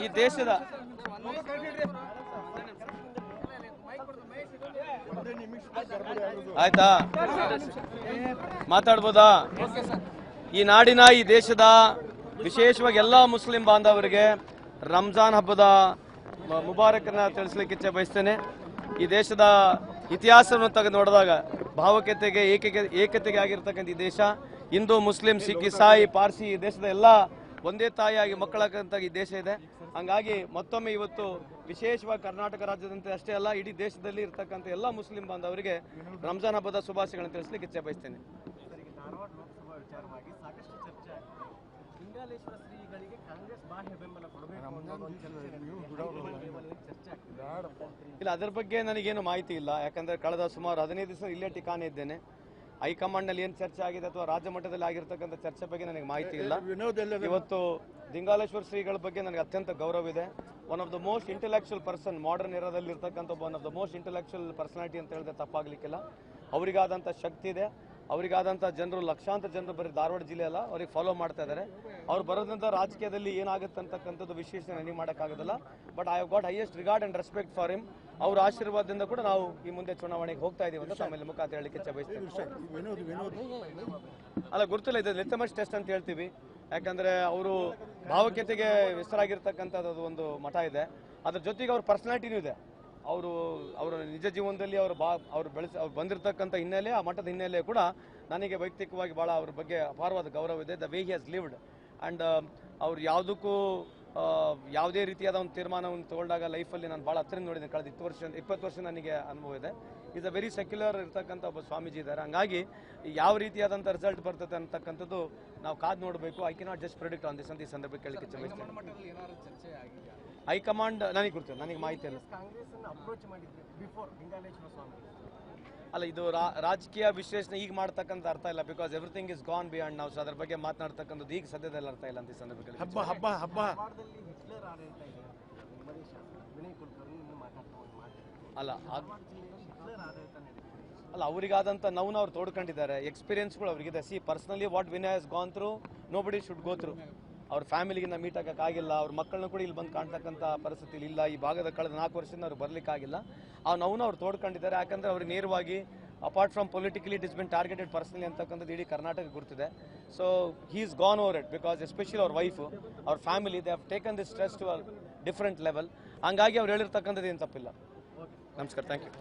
ಈ ದೇಶದ ಆಯ್ತಾ ಮಾತಾಡ್ಬೋದಾ? ಈ ನಾಡಿನ ಈ ದೇಶದ ವಿಶೇಷವಾಗಿ ಎಲ್ಲ ಮುಸ್ಲಿಂ ಬಾಂಧವರಿಗೆ ರಂಜಾನ್ ಹಬ್ಬದ ಮುಬಾರಕನ್ನ ತಿಳಿಸ್ಲಿಕ್ಕೆ ಇಚ್ಛೆ ಬಯಸ್ತೇನೆ. ಈ ದೇಶದ ಇತಿಹಾಸವನ್ನು ತೆಗೆದು ನೋಡಿದಾಗ ಭಾವೈಕ್ಯತೆಗೆ ಏಕತೆಗೆ ಆಗಿರ್ತಕ್ಕಂಥ ಈ ದೇಶ ಹಿಂದೂ ಮುಸ್ಲಿಂ ಸಿಖ್ ಇಸಾಯಿ ಪಾರ್ಸಿ ಈ ದೇಶದ ಎಲ್ಲ ಒಂದೇ ತಾಯಿಯಾಗಿ ಮಕ್ಕಳಾಗಂತ ಈ ದೇಶ ಇದೆ. ಹಂಗಾಗಿ ಮತ್ತೊಮ್ಮೆ ಇವತ್ತು ವಿಶೇಷವಾಗಿ ಕರ್ನಾಟಕ ರಾಜ್ಯದಂತೆ ಅಷ್ಟೇ ಅಲ್ಲ ಇಡೀ ದೇಶದಲ್ಲಿ ಇರ್ತಕ್ಕಂಥ ಎಲ್ಲ ಮುಸ್ಲಿಂ ಬಾಂಧವರಿಗೆ ರಂಜಾನ್ ಹಬ್ಬದ ಶುಭಾಶಯಗಳನ್ನು ತಿಳಿಸ್ಲಿಕ್ಕೆ ಇಚ್ಛೆ ಬಯಸ್ತೇನೆ. ಇಲ್ಲ, ಅದರ ಬಗ್ಗೆ ನನಗೇನು ಮಾಹಿತಿ ಇಲ್ಲ. ಯಾಕಂದ್ರೆ ಕಳೆದ ಸುಮಾರು 15 ದಿವಸ ಇಲ್ಲೇ ಠಿಕಾಣೆ ಇದ್ದೇನೆ. ಹೈಕಮಾಂಡ್ ನಲ್ಲಿ ಏನು ಚರ್ಚೆ ಆಗಿದೆ ಅಥವಾ ರಾಜ್ಯ ಮಟ್ಟದಲ್ಲಿ ಆಗಿರ್ತಕ್ಕಂಥ ಚರ್ಚೆ ಬಗ್ಗೆ ನನಗೆ ಮಾಹಿತಿ ಇಲ್ಲ. ಇವತ್ತು ದಿಂಗಾಲೇಶ್ವರ ಶ್ರೀಗಳ ಬಗ್ಗೆ ನನಗೆ ಅತ್ಯಂತ ಗೌರವ ಇದೆ. One of the most intellectual person modern ಏರಾದಲ್ಲಿ ಇರ್ತಕ್ಕಂಥ one of the most intellectual personality ಅಂತ ಹೇಳಿದ್ರೆ ತಪ್ಪಾಗ್ಲಿಕ್ಕಿಲ್ಲ. ಅವರಿಗಾದಂಥ ಶಕ್ತಿ ಇದೆ, ಅವರಿಗಾದಂಥ ಜನರು ಲಕ್ಷಾಂತರ ಜನರು ಬರೀ ಧಾರವಾಡ ಜಿಲ್ಲೆ ಅಲ್ಲ ಅವ್ರಿಗೆ ಫಾಲೋ ಮಾಡ್ತಾ ಇದ್ದಾರೆ. ಅವ್ರು ಬರೋದ್ರಿಂದ ರಾಜಕೀಯದಲ್ಲಿ ಏನಾಗುತ್ತೆ ಅಂತಕ್ಕಂಥದ್ದು ವಿಶ್ಲೇಷಣೆ ನನಗೆ ಮಾಡೋಕ್ಕಾಗೋದಿಲ್ಲ. But I have got highest regard and respect for him. ಅವ್ರ ಆಶೀರ್ವಾದದಿಂದ ಕೂಡ ನಾವು ಈ ಮುಂದೆ ಚುನಾವಣೆಗೆ ಹೋಗ್ತಾ ಇದೀವಿ ಅಂತ ಆಮೇಲೆ ಮುಖಾಂತರ ಹೇಳಲಿಕ್ಕೆ ಇಚ್ಛೆ ಬಯಸ್ತೀವಿ. ಅಲ್ಲ, ಗೊತ್ತಿಲ್ಲ, ಇದು ಲಿಟಮಸ್ ಟೆಸ್ಟ್ ಅಂತ ಹೇಳ್ತೀವಿ. ಯಾಕಂದ್ರೆ ಅವರು ಭಾವೈಕ್ಯತೆಗೆ ಹೆಸರಾಗಿರ್ತಕ್ಕಂಥದ್ದು ಒಂದು ಮಠ ಇದೆ. ಅದ್ರ ಜೊತೆಗೆ ಅವ್ರ ಪರ್ಸನಾಲಿಟಿನೂ ಇದೆ. ಅವರ ನಿಜ ಜೀವನದಲ್ಲಿ ಅವ್ರು ಬಂದಿರತಕ್ಕಂಥ ಹಿನ್ನೆಲೆ, ಆ ಮಠದ ಹಿನ್ನೆಲೆ ಕೂಡ ನನಗೆ ವೈಯಕ್ತಿಕವಾಗಿ ಭಾಳ ಅವ್ರ ಬಗ್ಗೆ ಅಪಾರವಾದ ಗೌರವ ಇದೆ. The way he has lived and ಅವ್ರು ಯಾವುದಕ್ಕೂ ಯಾವುದೇ ರೀತಿಯಾದ ಒಂದು ತೀರ್ಮಾನವನ್ನು ತಗೊಂಡಾಗ ಲೈಫಲ್ಲಿ ನಾನು ಭಾಳ ಹತ್ತಿರ ನೋಡಿದ್ದೇನೆ. ಕಳೆದ 20 ವರ್ಷ ನನಗೆ ಅನುಭವ ಇದೆ. ಈಸ್ ಅ ವೆರಿ ಸೆಕ್ಯುಲರ್ ಇರ್ತಕ್ಕಂಥ ಒಬ್ಬ ಸ್ವಾಮೀಜಿ ಇದ್ದಾರೆ. ಹಂಗಾಗಿ ಯಾವ ರೀತಿಯಾದಂಥ ರಿಸಲ್ಟ್ ಬರ್ತದೆ ಅಂತಕ್ಕಂಥದ್ದು ನಾವು ಕಾದು ನೋಡಬೇಕು. I cannot just predict on this ಅಂತ ಈ ಸಂದರ್ಭಕ್ಕೆ ಕೇಳಲಿಕ್ಕೆ ಇಚ್ಛೆ ಬಯಸ್ತೇನೆ. ಹೈಕಮಾಂಡ್ ನನಗೆ ಗೊತ್ತಿಲ್ಲ, ನನಗೆ ಮಾಹಿತಿ ಇಲ್ಲ. ಅಲ್ಲ, ಇದು ರಾಜಕೀಯ ವಿಶ್ಲೇಷಣೆ ಈಗ ಮಾಡ್ತಕ್ಕಂಥ ಅರ್ಥ ಇಲ್ಲ. Because everything is gone beyond ನಾವು. ಸೊ ಅದ್ರ ಬಗ್ಗೆ ಮಾತನಾಡ್ತಕ್ಕಂಥದ್ದು ಈಗ ಸದ್ಯದಲ್ಲಿ ಅರ್ಥ ಇಲ್ಲ ಅಂತ ಈ ಸಂದರ್ಭದಲ್ಲಿ. ಅಲ್ಲ ಅವರಿಗಾದಂಥ ನೋವನ್ನು ಅವ್ರು ತೋಡ್ಕೊಂಡಿದ್ದಾರೆ. ಎಕ್ಸ್ಪೀರಿಯನ್ಸ್ಗಳು ಅವ್ರಿಗಿದೆ. See personally what Vinay has gone through nobody should go through. ಅವ್ರ ಫ್ಯಾಮಿಲಿಗಿನ್ನ ಮೀಟ್ ಆಗೋಕ್ಕಾಗಿಲ್ಲ. ಅವ್ರ ಮಕ್ಕಳನ್ನ ಕೂಡ ಇಲ್ಲಿ ಬಂದು ಕಾಣ್ತಕ್ಕಂಥ ಪರಿಸ್ಥಿತಿ ಇಲ್ಲ. ಈ ಭಾಗದ ಕಳೆದ 4 ವರ್ಷದಿಂದ ಅವ್ರು ಬರಲಿಕ್ಕಾಗಿಲ್ಲ. ಆ ನೋವನ್ನು ಅವ್ರು ತೋಡ್ಕೊಂಡಿದ್ದಾರೆ. ಯಾಕಂದರೆ ಅವ್ರು ನೇರವಾಗಿ apart from politically it is been targeted personally ಅಂತಕ್ಕಂಥದ್ದು ಇಡೀ ಕರ್ನಾಟಕ ಗುರ್ತಿದೆ. So he is gone over it because especially ಅವ್ರ ವೈಫು, ಅವ್ರ family they have taken this stress to a different level. ಹಂಗಾಗಿ ಅವ್ರು ಹೇಳಿರ್ತಕ್ಕಂಥದ್ದು ಏನು ತಪ್ಪಿಲ್ಲ. ನಮಸ್ಕಾರ, ಥ್ಯಾಂಕ್ ಯು.